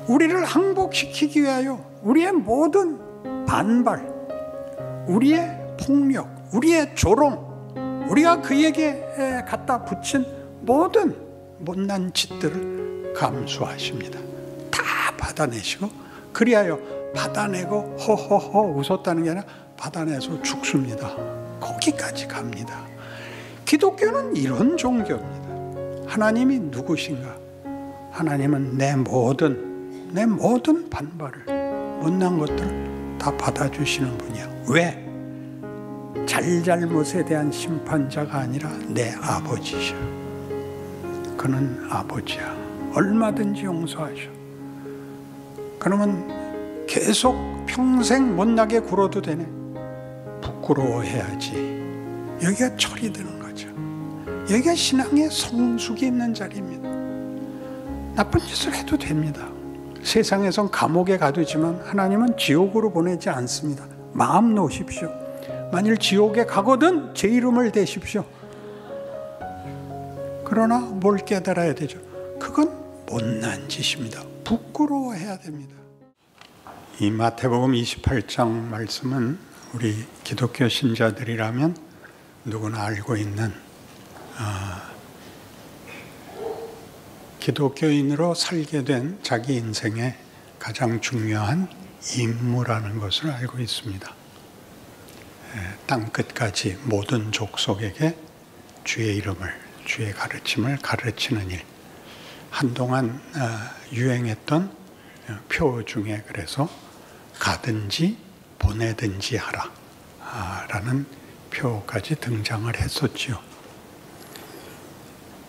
우리를 항복시키기 위하여 우리의 모든 반발, 우리의 폭력, 우리의 조롱, 우리가 그에게 갖다 붙인 모든 못난 짓들을 감수하십니다. 다 받아내시고, 그리하여 받아내고 허허허 웃었다는 게 아니라 받아내서 죽습니다. 거기까지 갑니다. 기독교는 이런 종교입니다. 하나님이 누구신가? 하나님은 내 모든 반발을, 못난 것들을 다 받아주시는 분이야. 왜? 잘잘못에 대한 심판자가 아니라 내 아버지셔. 그는 아버지야. 얼마든지 용서하셔. 그러면 계속 평생 못나게 굴어도 되네. 부끄러워해야지. 여기가 철이 드는 거죠. 여기가 신앙의 성숙이 있는 자리입니다. 나쁜 짓을 해도 됩니다. 세상에선 감옥에 가두지만 하나님은 지옥으로 보내지 않습니다. 마음 놓으십시오. 만일 지옥에 가거든 제 이름을 대십시오. 그러나 뭘 깨달아야 되죠? 그건 못난 짓입니다. 부끄러워해야 됩니다. 이 마태복음 28장 말씀은 우리 기독교 신자들이라면 누구나 알고 있는 기독교인으로 살게 된 자기 인생의 가장 중요한 임무라는 것을 알고 있습니다. 땅끝까지 모든 족속에게 주의 이름을, 주의 가르침을 가르치는 일. 한동안 유행했던 표 중에 그래서 가든지 보내든지 하라 라는 표까지 등장을 했었지요.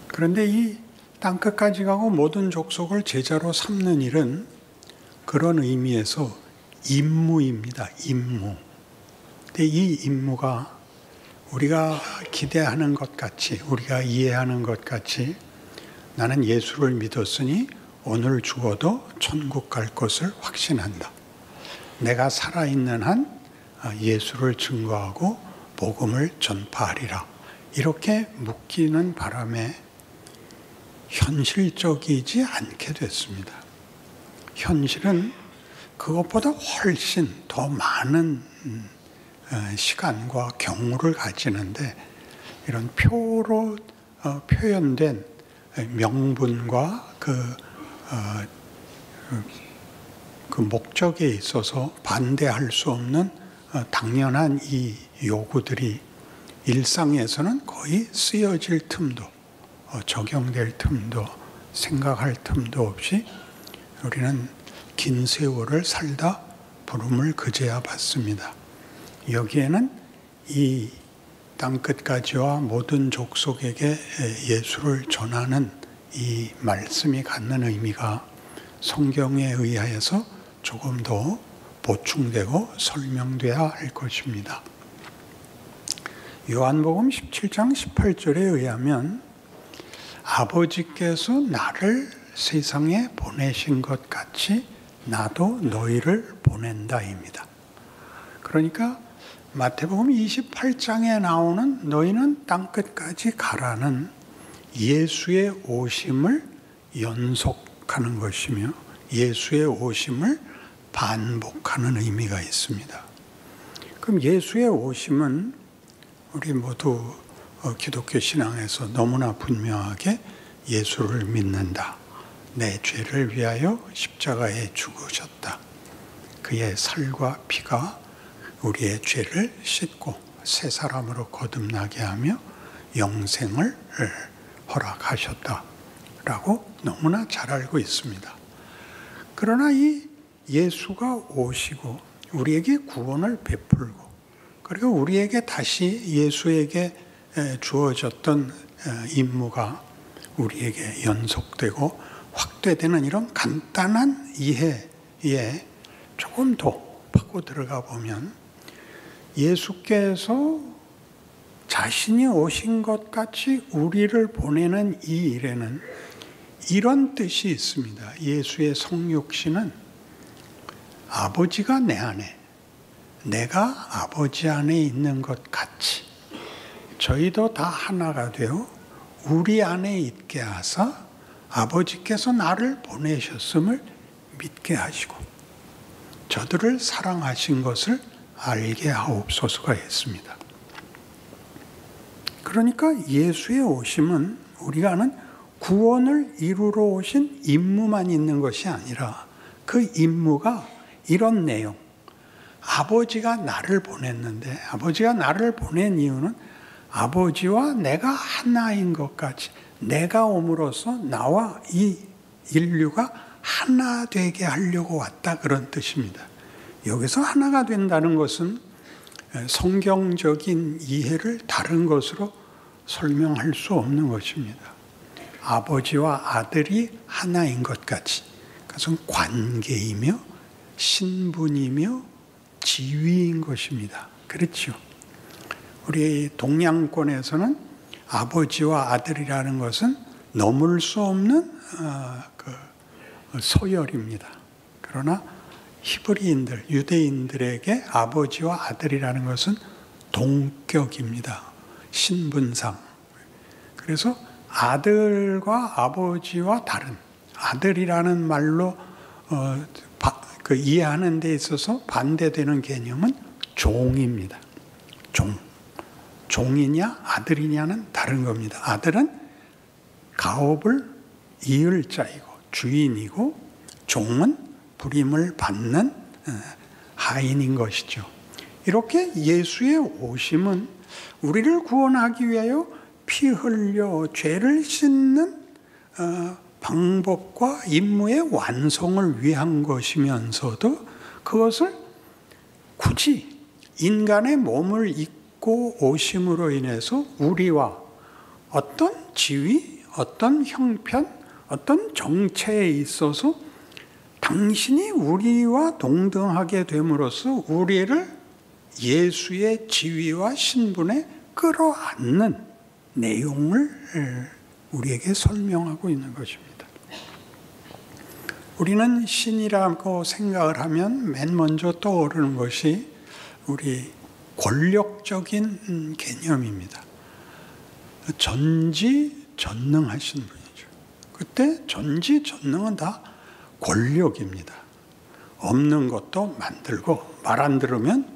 그런데 이 땅끝까지 가고 모든 족속을 제자로 삼는 일은 그런 의미에서 임무입니다. 임무. 근데 이 임무가 우리가 기대하는 것 같이, 우리가 이해하는 것 같이 나는 예수를 믿었으니 오늘 죽어도 천국 갈 것을 확신한다. 내가 살아있는 한 예수를 증거하고 복음을 전파하리라. 이렇게 묶이는 바람에 현실적이지 않게 됐습니다. 현실은 그것보다 훨씬 더 많은 시간과 경우를 가지는데 이런 표로 표현된 명분과 그 목적에 있어서 반대할 수 없는 당연한 이 요구들이 일상에서는 거의 쓰여질 틈도 적용될 틈도 생각할 틈도 없이 우리는 긴 세월을 살다 부름을 그제야 받습니다. 여기에는 이 땅끝까지와 모든 족속에게 예수를 전하는 이 말씀이 갖는 의미가 성경에 의하여서 조금 더 보충되고 설명돼야 할 것입니다. 요한복음 17장 18절에 의하면 아버지께서 나를 세상에 보내신 것 같이 나도 너희를 보낸다입니다. 그러니까 마태복음 28장에 나오는 너희는 땅끝까지 가라는 예수의 오심을 연속하는 것이며 예수의 오심을 반복하는 의미가 있습니다. 그럼 예수의 오심은 우리 모두 기독교 신앙에서 너무나 분명하게 예수를 믿는다. 내 죄를 위하여 십자가에 죽으셨다. 그의 살과 피가 우리의 죄를 씻고 새 사람으로 거듭나게 하며 영생을 허락하셨다라고 너무나 잘 알고 있습니다. 그러나 이 예수가 오시고 우리에게 구원을 베풀고 그리고 우리에게 다시 예수에게 주어졌던 임무가 우리에게 연속되고 확대되는 이런 간단한 이해에 조금 더 파고 들어가 보면 예수께서 자신이 오신 것 같이 우리를 보내는 이 일에는 이런 뜻이 있습니다. 예수의 성육신은 아버지가 내 안에, 내가 아버지 안에 있는 것 같이 저희도 다 하나가 되어 우리 안에 있게 하사 아버지께서 나를 보내셨음을 믿게 하시고 저들을 사랑하신 것을 알게 하옵소서가 했습니다. 그러니까 예수의 오심은 우리가 아는 구원을 이루러 오신 임무만 있는 것이 아니라 그 임무가 이런 내용. 아버지가 나를 보냈는데 아버지가 나를 보낸 이유는 아버지와 내가 하나인 것까지 내가 옴으로써 나와 이 인류가 하나 되게 하려고 왔다 그런 뜻입니다. 여기서 하나가 된다는 것은 성경적인 이해를 다른 것으로 설명할 수 없는 것입니다. 아버지와 아들이 하나인 것 같이 그것은 관계이며 신분이며 지위인 것입니다. 그렇죠. 우리 동양권에서는 아버지와 아들이라는 것은 넘을 수 없는 서열입니다. 그러나 히브리인들, 유대인들에게 아버지와 아들이라는 것은 동격입니다. 신분상. 그래서 아들과 아버지와 다른 아들이라는 말로 이해하는 데 있어서 반대되는 개념은 종입니다. 종이냐 아들이냐는 다른 겁니다. 아들은 가업을 이을 자이고 주인이고 종은 부림을 받는 하인인 것이죠. 이렇게 예수의 오심은 우리를 구원하기 위하여 피 흘려 죄를 씻는 방법과 임무의 완성을 위한 것이면서도 그것을 굳이 인간의 몸을 입고 오심으로 인해서 우리와 어떤 지위, 어떤 형편, 어떤 정체에 있어서 당신이 우리와 동등하게 됨으로써 우리를 예수의 지위와 신분에 끌어안는 내용을 우리에게 설명하고 있는 것입니다. 우리는 신이라고 생각을 하면 맨 먼저 떠오르는 것이 우리 권력적인 개념입니다. 전지전능하신 분이죠. 그때 전지전능은 다 권력입니다. 없는 것도 만들고 말 안 들으면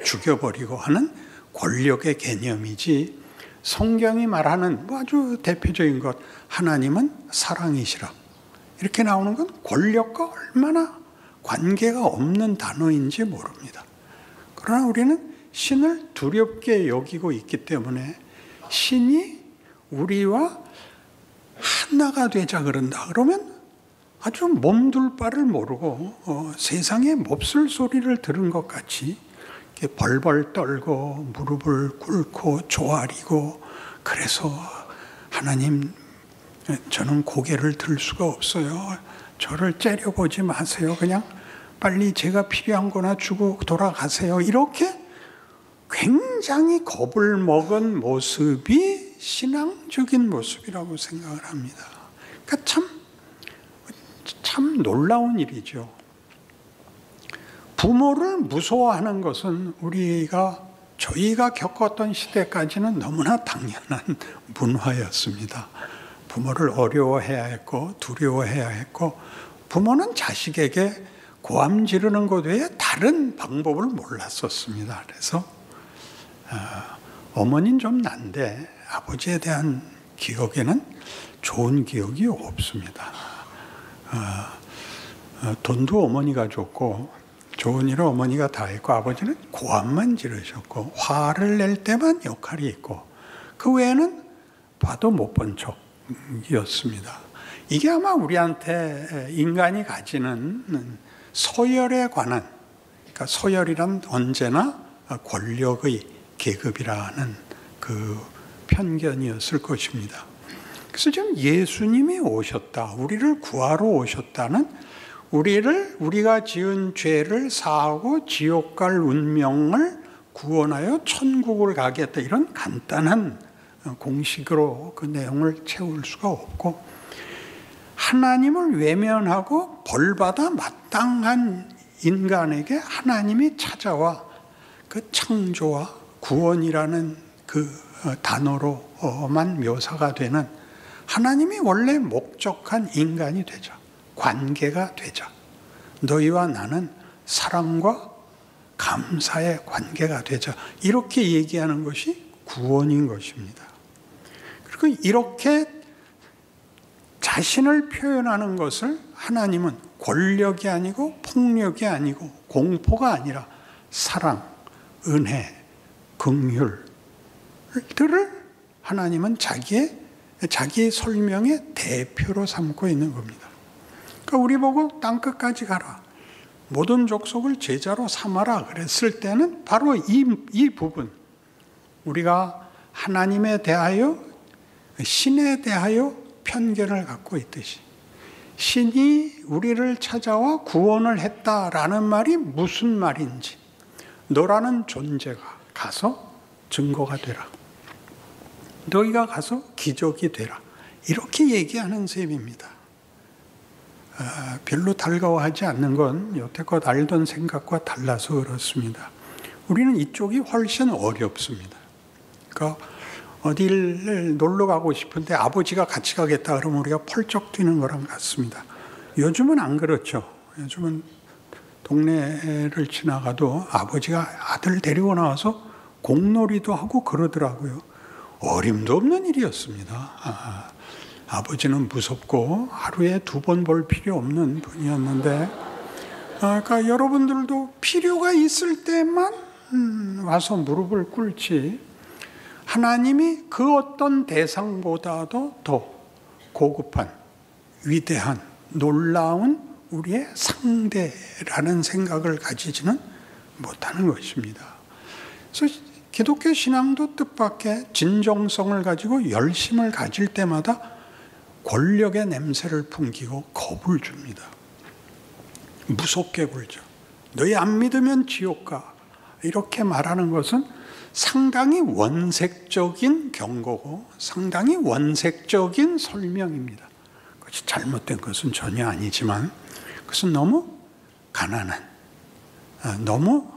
죽여버리고 하는 권력의 개념이지 성경이 말하는 아주 대표적인 것 하나님은 사랑이시라 이렇게 나오는 건 권력과 얼마나 관계가 없는 단어인지 모릅니다. 그러나 우리는 신을 두렵게 여기고 있기 때문에 신이 우리와 하나가 되자 그런다. 그러면 아주 몸둘 바를 모르고 세상의 몹쓸 소리를 들은 것 같이 이렇게 벌벌 떨고 무릎을 꿇고 조아리고 그래서 하나님 저는 고개를 들 수가 없어요. 저를 째려보지 마세요. 그냥 빨리 제가 필요한 거나 주고 돌아가세요. 이렇게 굉장히 겁을 먹은 모습이 신앙적인 모습이라고 생각을 합니다. 그러니까 참 놀라운 일이죠. 부모를 무서워하는 것은 저희가 겪었던 시대까지는 너무나 당연한 문화였습니다. 부모를 어려워해야 했고 두려워해야 했고 부모는 자식에게 고함 지르는 것 외에 다른 방법을 몰랐었습니다. 그래서 어머니는 좀 난데 아버지에 대한 기억에는 좋은 기억이 없습니다. 돈도 어머니가 줬고 좋은 일을 어머니가 다 했고 아버지는 고함만 지르셨고 화를 낼 때만 역할이 있고 그 외에는 봐도 못 본 척이었습니다. 이게 아마 우리한테 인간이 가지는 서열에 관한 그러니까 서열이란 언제나 권력의 계급이라는 그 편견이었을 것입니다. 그래서 지금 예수님이 오셨다. 우리를 구하러 오셨다는 우리가 지은 죄를 사하고 지옥 갈 운명을 구원하여 천국을 가게 했다. 이런 간단한 공식으로 그 내용을 채울 수가 없고 하나님을 외면하고 벌받아 마땅한 인간에게 하나님이 찾아와 그 창조와 구원이라는 그 단어로만 묘사가 되는 하나님이 원래 목적한 인간이 되자. 관계가 되자. 너희와 나는 사랑과 감사의 관계가 되자. 이렇게 얘기하는 것이 구원인 것입니다. 그리고 이렇게 자신을 표현하는 것을 하나님은 권력이 아니고 폭력이 아니고 공포가 아니라 사랑, 은혜, 긍휼들을 하나님은 자기의 설명의 대표로 삼고 있는 겁니다. 그러니까 우리 보고 땅끝까지 가라, 모든 족속을 제자로 삼아라 그랬을 때는 바로 이 부분, 우리가 하나님에 대하여, 신에 대하여 편견을 갖고 있듯이 신이 우리를 찾아와 구원을 했다라는 말이 무슨 말인지, 너라는 존재가 가서 증거가 되라, 너희가 가서 기적이 되라, 이렇게 얘기하는 셈입니다. 별로 달가워하지 않는 건 여태껏 알던 생각과 달라서 그렇습니다. 우리는 이쪽이 훨씬 어렵습니다. 그러니까 어딜 놀러 가고 싶은데 아버지가 같이 가겠다 그러면 우리가 펄쩍 뛰는 거랑 같습니다. 요즘은 안 그렇죠. 요즘은 동네를 지나가도 아버지가 아들 데리고 나와서 공놀이도 하고 그러더라고요. 어림도 없는 일이었습니다. 아버지는 무섭고 하루에 2번 볼 필요 없는 분이었는데, 그러니까 여러분들도 필요가 있을 때만 와서 무릎을 꿇지, 하나님이 그 어떤 대상보다도 더 고급한, 위대한, 놀라운 우리의 상대라는 생각을 가지지는 못하는 것입니다. 그래서 기독교 신앙도 뜻밖의 진정성을 가지고 열심을 가질 때마다 권력의 냄새를 풍기고 겁을 줍니다. 무섭게 굴죠. 너희 안 믿으면 지옥 가. 이렇게 말하는 것은 상당히 원색적인 경고고 상당히 원색적인 설명입니다. 그것이 잘못된 것은 전혀 아니지만 그것은 너무 가난한, 너무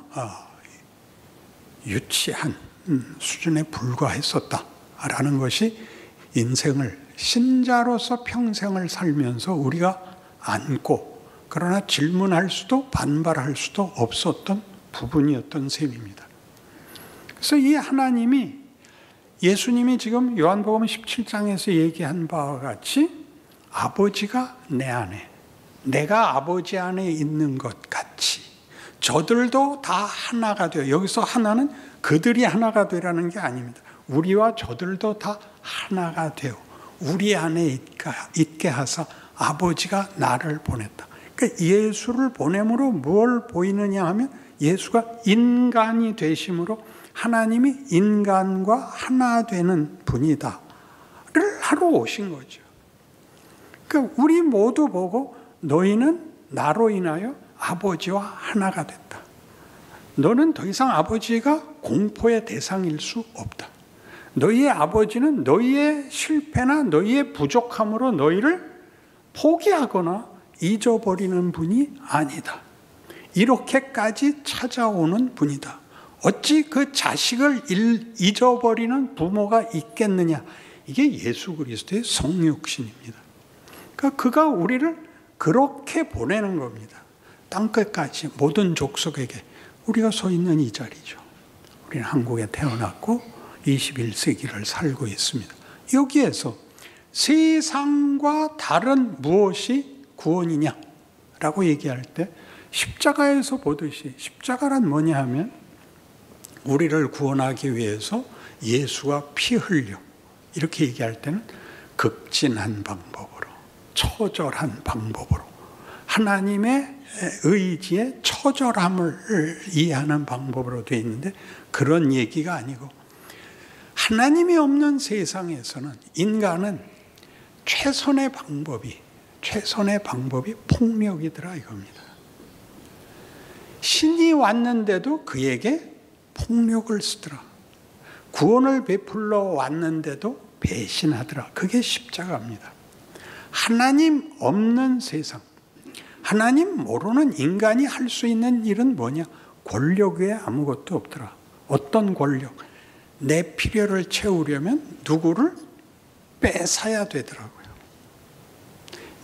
유치한 수준에 불과했었다라는 것이 인생을, 신자로서 평생을 살면서 우리가 안고, 그러나 질문할 수도 반발할 수도 없었던 부분이었던 셈입니다. 그래서 이 하나님이, 예수님이 지금 요한복음 17장에서 얘기한 바와 같이 아버지가 내 안에, 내가 아버지 안에 있는 것 같이 저들도 다 하나가 되어, 여기서 하나는 그들이 하나가 되라는 게 아닙니다. 우리와 저들도 다 하나가 되어 우리 안에 있게 하사 아버지가 나를 보냈다. 그러니까 예수를 보냄으로 뭘 보이느냐 하면 예수가 인간이 되심으로 하나님이 인간과 하나 되는 분이다를 하러 오신 거죠. 그러니까 우리 모두 보고 너희는 나로 인하여 아버지와 하나가 됐다. 너는 더 이상 아버지가 공포의 대상일 수 없다. 너희의 아버지는 너희의 실패나 너희의 부족함으로 너희를 포기하거나 잊어버리는 분이 아니다. 이렇게까지 찾아오는 분이다. 어찌 그 자식을 잊어버리는 부모가 있겠느냐. 이게 예수 그리스도의 성육신입니다. 그러니까 그가 우리를 그렇게 보내는 겁니다. 땅끝까지 모든 족속에게. 우리가 서 있는 이 자리죠. 우리는 한국에 태어났고 21세기를 살고 있습니다. 여기에서 세상과 다른 무엇이 구원이냐라고 얘기할 때 십자가에서 보듯이, 십자가란 뭐냐 하면 우리를 구원하기 위해서 예수가 피 흘려, 이렇게 얘기할 때는 극진한 방법으로, 처절한 방법으로, 하나님의 의지의 처절함을 이해하는 방법으로 되어 있는데, 그런 얘기가 아니고 하나님이 없는 세상에서는 인간은 최선의 방법이 폭력이더라 이겁니다. 신이 왔는데도 그에게 폭력을 쓰더라. 구원을 베풀러 왔는데도 배신하더라. 그게 십자가입니다. 하나님 없는 세상, 하나님 모르는 인간이 할 수 있는 일은 뭐냐? 권력 외에 아무것도 없더라. 어떤 권력? 내 필요를 채우려면 누구를 뺏어야 되더라고요.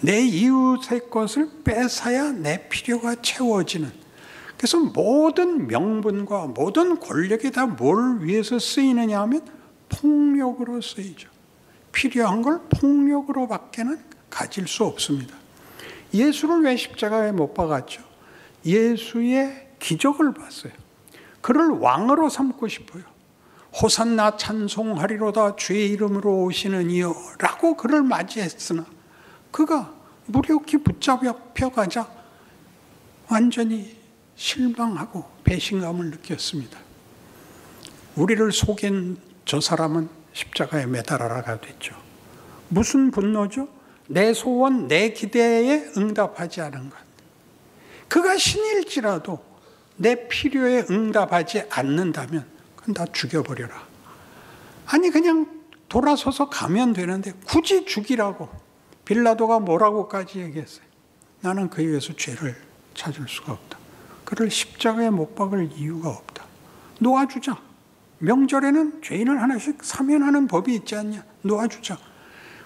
내 이웃의 것을 뺏어야 내 필요가 채워지는. 그래서 모든 명분과 모든 권력이 다 뭘 위해서 쓰이느냐 하면 폭력으로 쓰이죠. 필요한 걸 폭력으로 밖에는 가질 수 없습니다. 예수를 왜 십자가에 못 박았죠? 예수의 기적을 봤어요. 그를 왕으로 삼고 싶어요. 호산나 찬송하리로다 주의 이름으로 오시는 이여 라고 그를 맞이했으나 그가 무력히 붙잡혀가자 완전히 실망하고 배신감을 느꼈습니다. 우리를 속인 저 사람은 십자가에 매달아라가 됐죠. 무슨 분노죠? 내 소원, 내 기대에 응답하지 않은 것. 그가 신일지라도 내 필요에 응답하지 않는다면 그건 다 죽여버려라. 아니 그냥 돌아서서 가면 되는데 굳이 죽이라고. 빌라도가 뭐라고까지 얘기했어요. 나는 그에 의해서 죄를 찾을 수가 없다. 그를 십자가에 못 박을 이유가 없다. 놓아주자. 명절에는 죄인을 하나씩 사면하는 법이 있지 않냐. 놓아주자.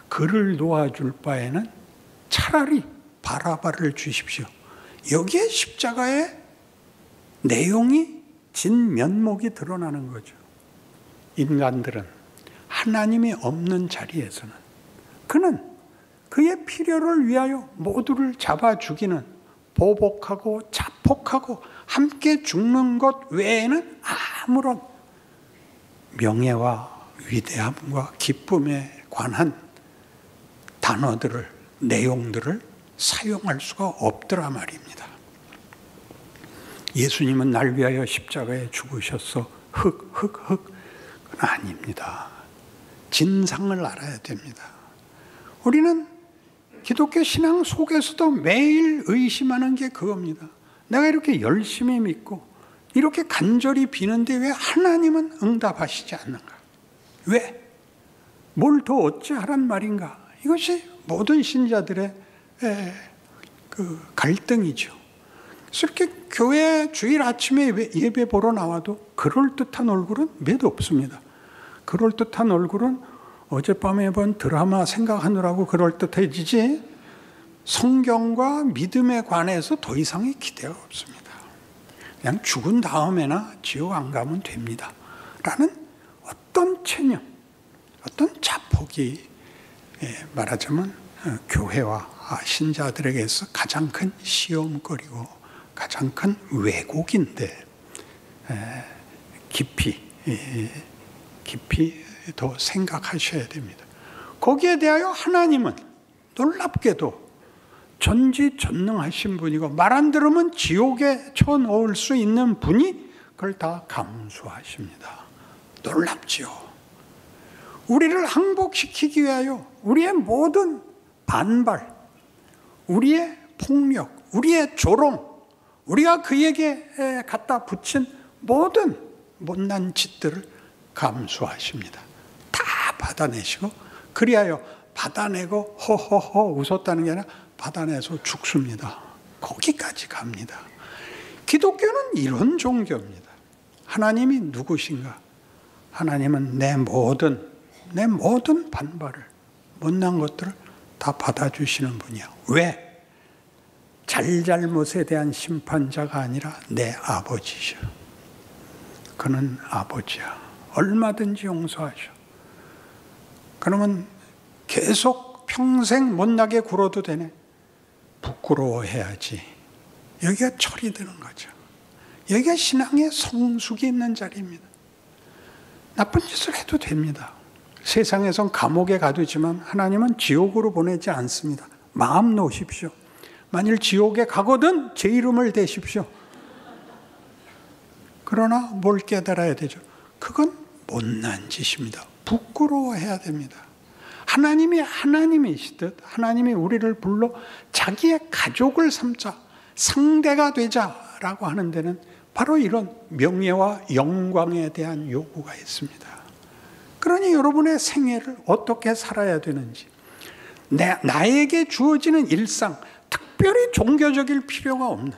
그를 놓아줄 바에는 차라리 바라바를 주십시오. 여기에 십자가의 내용이 진면목이 드러나는 거죠. 인간들은 하나님이 없는 자리에서는 그는 그의 필요를 위하여 모두를 잡아 죽이는 보복하고 자폭하고 함께 죽는 것 외에는 아무런 명예와 위대함과 기쁨에 관한 단어들을, 내용들을 사용할 수가 없더라 말입니다. 예수님은 날 위하여 십자가에 죽으셨어. 그건 아닙니다. 진상을 알아야 됩니다. 우리는 기독교 신앙 속에서도 매일 의심하는 게 그겁니다. 내가 이렇게 열심히 믿고 이렇게 간절히 비는데 왜 하나님은 응답하시지 않는가? 왜? 뭘 더 어찌하란 말인가? 이것이 모든 신자들의 그 갈등이죠. 그래서 이렇게 교회 주일 아침에 예배 보러 나와도 그럴듯한 얼굴은 몇 없습니다. 그럴듯한 얼굴은 어젯밤에 본 드라마 생각하느라고 그럴듯해지지 성경과 믿음에 관해서 더 이상의 기대가 없습니다. 그냥 죽은 다음에나 지옥 안 가면 됩니다. 라는 어떤 체념, 어떤 자폭이 말하자면 교회와 신자들에게서 가장 큰 시험거리고 가장 큰 왜곡인데 깊이 더 생각하셔야 됩니다. 거기에 대하여 하나님은 놀랍게도 전지전능하신 분이고 말 안 들으면 지옥에 쳐넣을 수 있는 분이 그걸 다 감수하십니다. 놀랍지요. 우리를 항복시키기 위하여 우리의 모든 반발, 우리의 폭력, 우리의 조롱, 우리가 그에게 갖다 붙인 모든 못난 짓들을 감수하십니다. 다 받아내시고 그리하여 받아내고 허허허 웃었다는 게 아니라 받아내서 죽습니다. 거기까지 갑니다. 기독교는 이런 종교입니다. 하나님이 누구신가? 하나님은 내 모든 반발을, 못난 것들을 다 받아주시는 분이야. 왜? 잘잘못에 대한 심판자가 아니라 내 아버지셔. 그는 아버지야. 얼마든지 용서하셔. 그러면 계속 평생 못나게 굴어도 되네. 부끄러워해야지. 여기가 철이 드는 거죠. 여기가 신앙의 성숙이 있는 자리입니다. 나쁜 짓을 해도 됩니다. 세상에선 감옥에 가두지만 하나님은 지옥으로 보내지 않습니다. 마음 놓으십시오. 만일 지옥에 가거든 제 이름을 대십시오. 그러나 뭘 깨달아야 되죠? 그건 못난 짓입니다. 부끄러워해야 됩니다. 하나님이 하나님이시듯 하나님이 우리를 불러 자기의 가족을 삼자, 상대가 되자라고 하는 데는 바로 이런 명예와 영광에 대한 요구가 있습니다. 그러니 여러분의 생애를 어떻게 살아야 되는지, 나에게 주어지는 일상, 특별히 종교적일 필요가 없는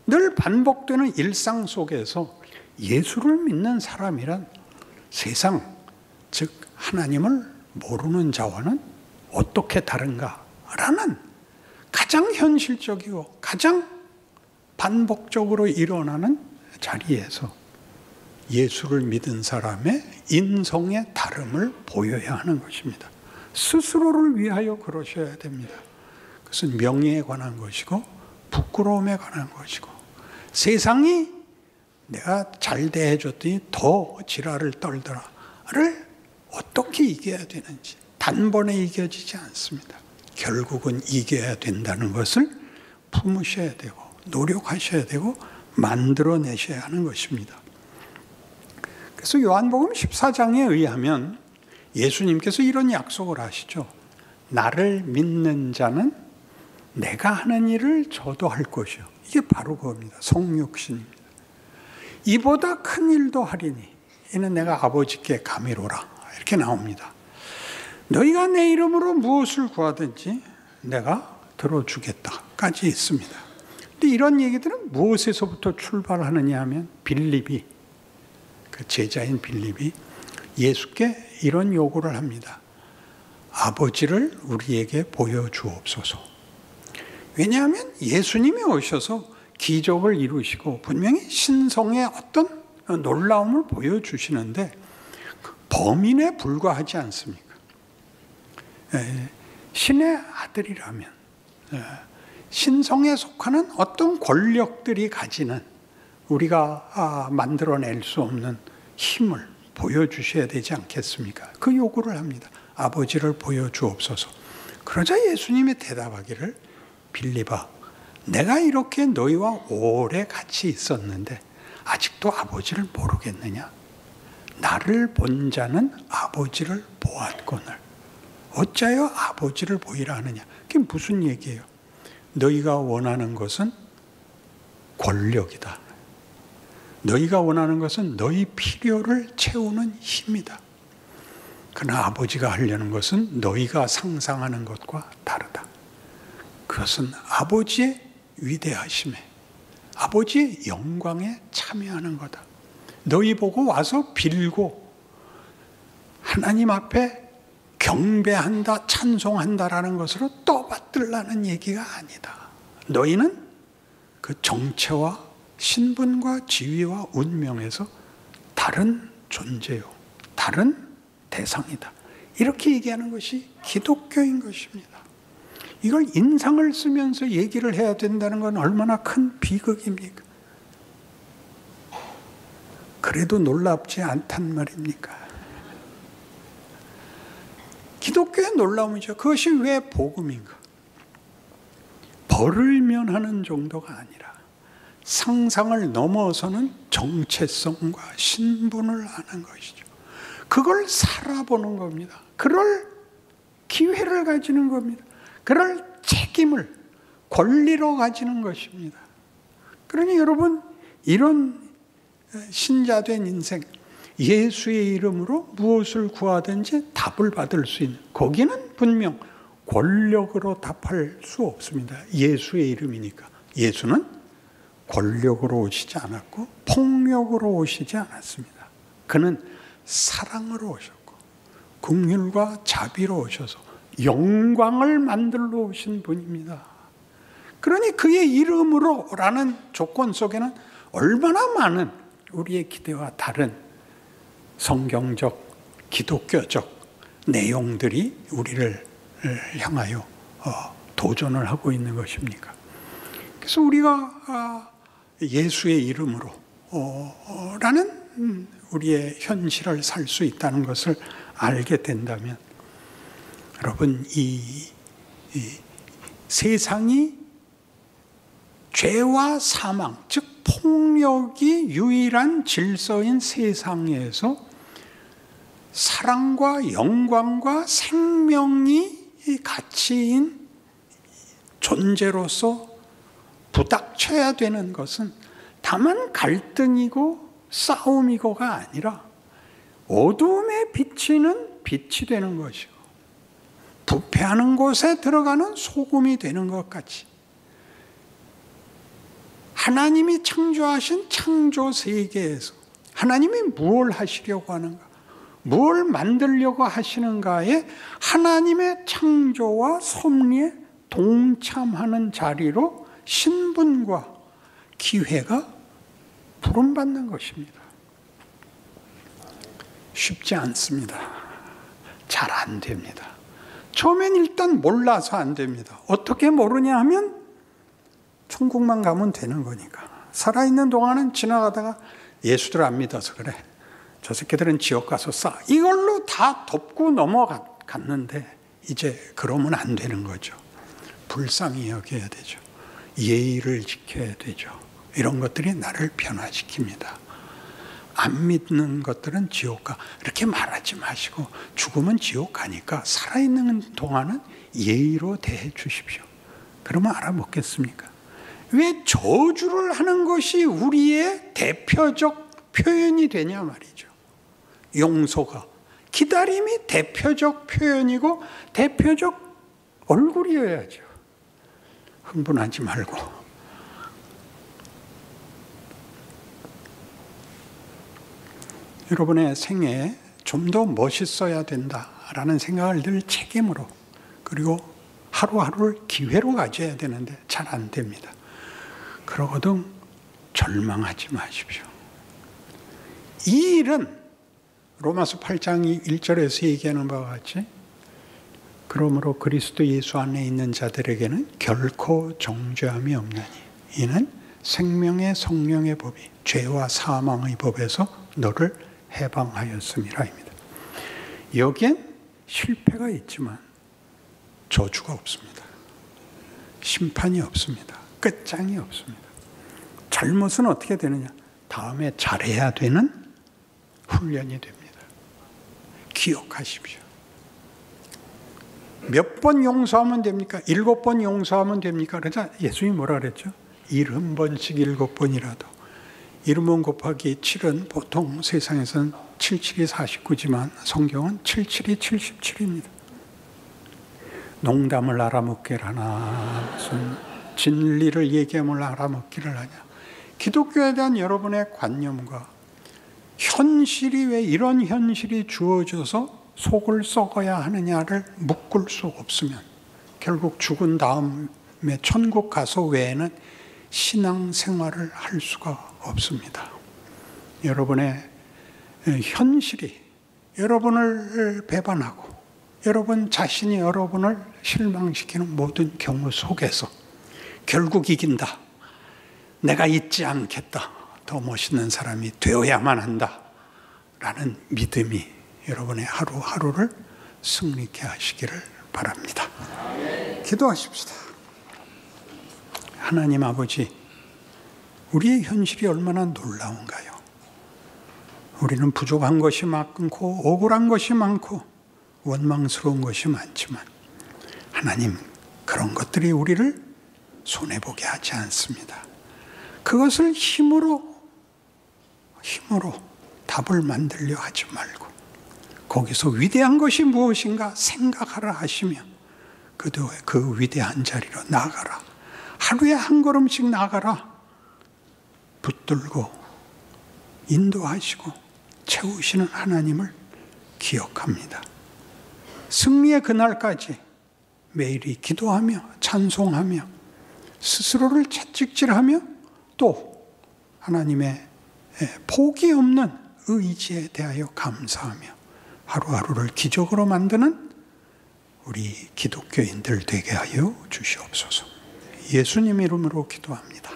늘 반복되는 일상 속에서 예수를 믿는 사람이란 세상, 즉 하나님을 모르는 자와는 어떻게 다른가 라는 가장 현실적이고 가장 반복적으로 일어나는 자리에서 예수를 믿은 사람의 인성의 다름을 보여야 하는 것입니다. 스스로를 위하여 그러셔야 됩니다. 그것은 명예에 관한 것이고 부끄러움에 관한 것이고 세상이 내가 잘 대해줬더니 더 지랄을 떨더라를 어떻게 이겨야 되는지 단번에 이겨지지 않습니다. 결국은 이겨야 된다는 것을 품으셔야 되고 노력하셔야 되고 만들어내셔야 하는 것입니다. 그래서 요한복음 14장에 의하면 예수님께서 이런 약속을 하시죠. 나를 믿는 자는 내가 하는 일을 저도 할 것이요. 이게 바로 그겁니다. 성육신입니다. 이보다 큰 일도 하리니 이는 내가 아버지께 감이로라. 이렇게 나옵니다. 너희가 내 이름으로 무엇을 구하든지 내가 들어주겠다까지 있습니다. 근데 이런 얘기들은 무엇에서부터 출발하느냐 하면 빌립이, 그 제자인 빌립이 예수께 이런 요구를 합니다. 아버지를 우리에게 보여주옵소서. 왜냐하면 예수님이 오셔서 기적을 이루시고 분명히 신성의 어떤 놀라움을 보여주시는데 범인에 불과하지 않습니까? 신의 아들이라면 신성에 속하는 어떤 권력들이 가지는 우리가 만들어낼 수 없는 힘을 보여주셔야 되지 않겠습니까? 그 요구를 합니다. 아버지를 보여주옵소서. 그러자 예수님이 대답하기를 빌립아, 내가 이렇게 너희와 오래 같이 있었는데 아직도 아버지를 모르겠느냐? 나를 본 자는 아버지를 보았거늘 어찌하여 아버지를 보이라 하느냐? 그게 무슨 얘기예요? 너희가 원하는 것은 권력이다. 너희가 원하는 것은 너희 필요를 채우는 힘이다. 그러나 아버지가 하려는 것은 너희가 상상하는 것과 다르다. 그것은 아버지의 위대하심에, 아버지의 영광에 참여하는 거다. 너희 보고 와서 빌고 하나님 앞에 경배한다, 찬송한다라는 것으로 떠받들라는 얘기가 아니다. 너희는 그 정체와 신분과 지위와 운명에서 다른 존재요, 다른 대상이다. 이렇게 얘기하는 것이 기독교인 것입니다. 이걸 인상을 쓰면서 얘기를 해야 된다는 건 얼마나 큰 비극입니까? 그래도 놀랍지 않단 말입니까? 기독교의 놀라움이죠. 그것이 왜 복음인가? 벌을 면하는 정도가 아니라 상상을 넘어서는 정체성과 신분을 아는 것이죠. 그걸 살아보는 겁니다. 그럴 기회를 가지는 겁니다. 그럴 책임을 권리로 가지는 것입니다. 그러니 여러분, 이런 신자된 인생, 예수의 이름으로 무엇을 구하든지 답을 받을 수 있는, 거기는 분명 권력으로 답할 수 없습니다. 예수의 이름이니까. 예수는 권력으로 오시지 않았고 폭력으로 오시지 않았습니다. 그는 사랑으로 오셨고 긍휼과 자비로 오셔서 영광을 만들러 오신 분입니다. 그러니 그의 이름으로라는 조건 속에는 얼마나 많은 우리의 기대와 다른 성경적, 기독교적 내용들이 우리를 향하여 도전을 하고 있는 것입니까? 그래서 우리가 예수의 이름으로 라는 우리의 현실을 살 수 있다는 것을 알게 된다면, 여러분, 이 세상이 죄와 사망, 즉 폭력이 유일한 질서인 세상에서 사랑과 영광과 생명이 가치인 존재로서 부닥쳐야 되는 것은 다만 갈등이고 싸움이고가 아니라 어둠에 비치는 빛이 되는 것이고 부패하는 곳에 들어가는 소금이 되는 것 같이 하나님이 창조하신 창조 세계에서 하나님이 무엇을 하시려고 하는가, 무엇을 만들려고 하시는가에 하나님의 창조와 섭리에 동참하는 자리로 신분과 기회가 부름받는 것입니다. 쉽지 않습니다. 잘 안 됩니다. 처음엔 일단 몰라서 안 됩니다. 어떻게 모르냐 하면 천국만 가면 되는 거니까. 살아있는 동안은 지나가다가 예수들 안 믿어서 그래. 저 새끼들은 지옥 가서 싸. 이걸로 다 덮고 넘어갔는데 이제 그러면 안 되는 거죠. 불쌍히 여겨야 되죠. 예의를 지켜야 되죠. 이런 것들이 나를 변화시킵니다. 안 믿는 것들은 지옥 가. 이렇게 말하지 마시고 죽으면 지옥 가니까 살아있는 동안은 예의로 대해 주십시오. 그러면 알아먹겠습니까? 왜 저주를 하는 것이 우리의 대표적 표현이 되냐 말이죠. 용서가. 기다림이 대표적 표현이고 대표적 얼굴이어야죠. 흥분하지 말고. 여러분의 생애에 좀 더 멋있어야 된다라는 생각을 늘 책임으로, 그리고 하루하루를 기회로 가져야 되는데 잘 안 됩니다. 그러거든 절망하지 마십시오. 이 일은 로마서 8장 1절에서 얘기하는 바와 같이 그러므로 그리스도 예수 안에 있는 자들에게는 결코 정죄함이 없나니 이는 생명의 성령의 법이 죄와 사망의 법에서 너를 해방하였음이라입니다. 여기엔 실패가 있지만 저주가 없습니다. 심판이 없습니다. 끝장이 없습니다. 잘못은 어떻게 되느냐? 다음에 잘해야 되는 훈련이 됩니다. 기억하십시오. 몇 번 용서하면 됩니까? 7번 용서하면 됩니까? 그러자 예수님이 뭐라 그랬죠? 70번씩 7번이라도. 7번 곱하기 7은 보통 세상에서는 77이 49지만 성경은 77이 77입니다. 농담을 알아먹기를 하나, 무슨 진리를 얘기함을 알아먹기를 하냐. 기독교에 대한 여러분의 관념과 현실이 왜 이런 현실이 주어져서 속을 썩어야 하느냐를 묶을 수 없으면 결국 죽은 다음에 천국 가서 외에는 신앙생활을 할 수가 없습니다. 여러분의 현실이 여러분을 배반하고 여러분 자신이 여러분을 실망시키는 모든 경우 속에서 결국 이긴다. 내가 잊지 않겠다. 더 멋있는 사람이 되어야만 한다. 라는 믿음이 여러분의 하루하루를 승리케 하시기를 바랍니다. 기도하십시다. 하나님 아버지, 우리의 현실이 얼마나 놀라운가요? 우리는 부족한 것이 많고 억울한 것이 많고 원망스러운 것이 많지만 하나님, 그런 것들이 우리를 손해보게 하지 않습니다. 그것을 힘으로 답을 만들려 하지 말고 거기서 위대한 것이 무엇인가 생각하라 하시며 그 위대한 자리로 나아가라. 하루에 한 걸음씩 나아가라. 붙들고 인도하시고 채우시는 하나님을 기억합니다. 승리의 그날까지 매일이 기도하며 찬송하며 스스로를 채찍질하며 또 하나님의 포기 없는 의지에 대하여 감사하며 하루하루를 기적으로 만드는 우리 기독교인들 되게 하여 주시옵소서. 예수님 이름으로 기도합니다.